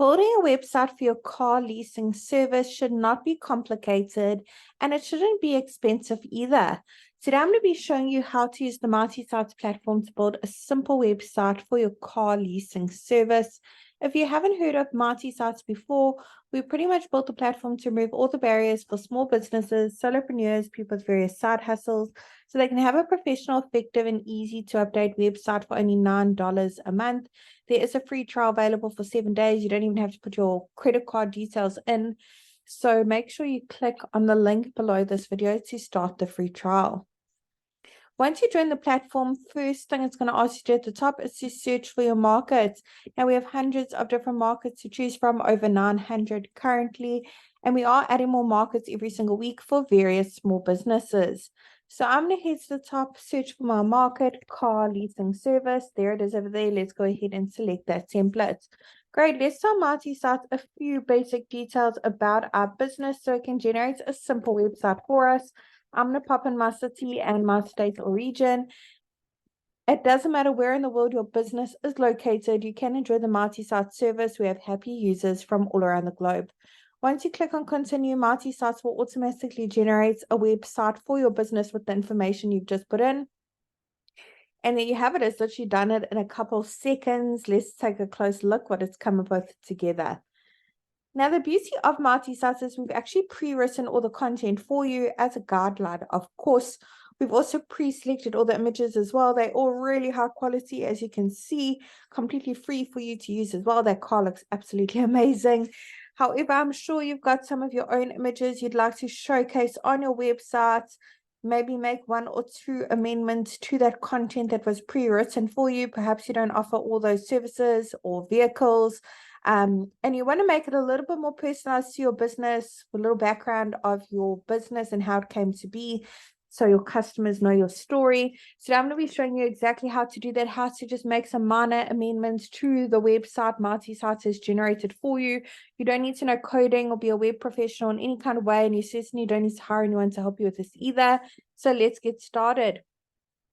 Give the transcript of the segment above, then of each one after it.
Building a website for your car leasing service should not be complicated and it shouldn't be expensive either. Today, I'm going to be showing you how to use the multi-site platform to build a simple website for your car leasing service. If you haven't heard of multi-sites before, we pretty much built the platform to remove all the barriers for small businesses, solopreneurs, people with various side hustles, so they can have a professional, effective, and easy to update website for only $9 a month. There is a free trial available for 7 days. You don't even have to put your credit card details in. So make sure you click on the link below this video to start the free trial. Once you join the platform, first thing it's going to ask you to do at the top is to search for your market. Now we have hundreds of different markets to choose from, over 900 currently, and we are adding more markets every single week for various small businesses. So I'm going to head to the top, search for my market, car leasing service. There it is over there. Let's go ahead and select that template. Great, let's tell multi-site a few basic details about our business so it can generate a simple website for us. I'm going to pop in my city and my state or region. It doesn't matter where in the world your business is located, you can enjoy the multi-site service. We have happy users from all around the globe. Once you click on continue, multi-sites will automatically generate a website for your business with the information you've just put in. And there you have it. It's literally done it in a couple of seconds. Let's take a close look what it's come up with together. Now, the beauty of multi-sites is we've actually pre-written all the content for you as a guideline. Of course, we've also pre-selected all the images as well. They're all really high quality, as you can see, completely free for you to use as well. That car looks absolutely amazing. However, I'm sure you've got some of your own images you'd like to showcase on your website. Maybe make 1 or 2 amendments to that content that was pre-written for you. Perhaps you don't offer all those services or vehicles. And you want to make it a little bit more personalized to your business, a little background of your business and how it came to be, so your customers know your story. So I'm going to be showing you exactly how to do that, how to just make some minor amendments to the website multi-site is generated for you. You don't need to know coding or be a web professional in any kind of way, and you certainly don't need to hire anyone to help you with this either. So let's get started.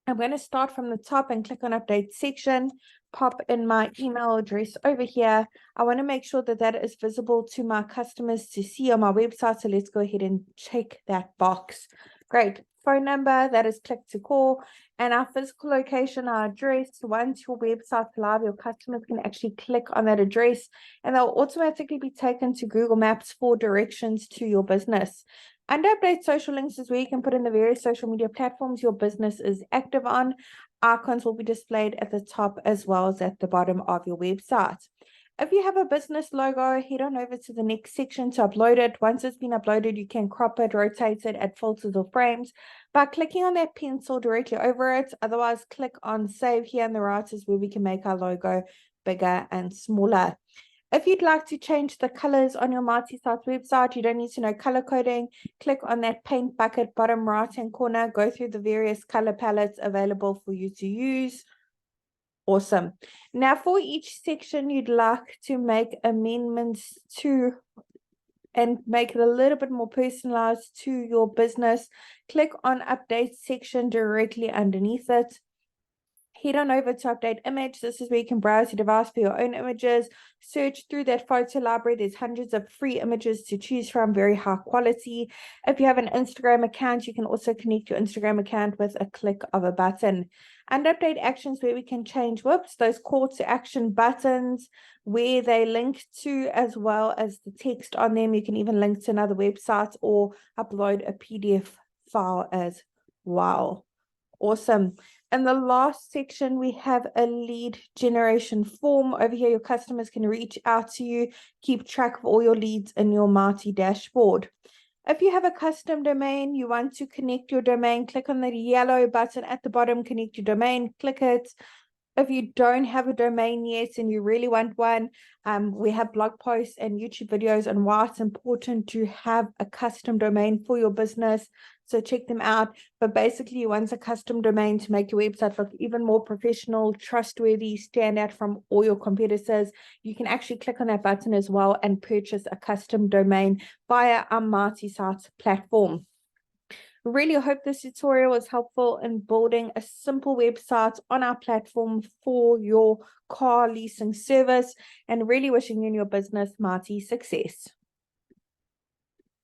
I'm going to start from the top and click on update section, pop in my email address over here. I want to make sure that that is visible to my customers to see on my website. So let's go ahead and check that box. Great. Phone number, that is click to call, and our physical location, our address. Once your website's live, your customers can actually click on that address and they'll automatically be taken to Google Maps for directions to your business. Under update social links is where you can put in the various social media platforms your business is active on. Icons will be displayed at the top as well as at the bottom of your website. If you have a business logo, head on over to the next section to upload it. Once it's been uploaded, you can crop it, rotate it, add filters or frames by clicking on that pencil directly over it. Otherwise, click on save here on the right is where we can make our logo bigger and smaller. If you'd like to change the colors on your multi-site website, you don't need to know color coding. Click on that paint bucket bottom right-hand corner, go through the various color palettes available for you to use. Awesome. Now for each section you'd like to make amendments to and make it a little bit more personalized to your business, click on update section directly underneath it. Head on over to update image. This is where you can browse your device for your own images. Search through that photo library. There's hundreds of free images to choose from, very high quality. If you have an Instagram account, you can also connect your Instagram account with a click of a button. And update actions where we can change, those call to action buttons, where they link to, as well as the text on them. You can even link to another website or upload a PDF file as well. Awesome. In the last section, we have a lead generation form. Over here, your customers can reach out to you, keep track of all your leads in your multi dashboard. If you have a custom domain, you want to connect your domain, click on the yellow button at the bottom, connect your domain, click it. If you don't have a domain yet and you really want one, we have blog posts and YouTube videos on why it's important to have a custom domain for your business. So check them out. But basically, you want a custom domain to make your website look even more professional, trustworthy, stand out from all your competitors. You can actually click on that button as well and purchase a custom domain via our multi-site platform. Really hope this tutorial was helpful in building a simple website on our platform for your car leasing service, and really wishing you and your business mighty success.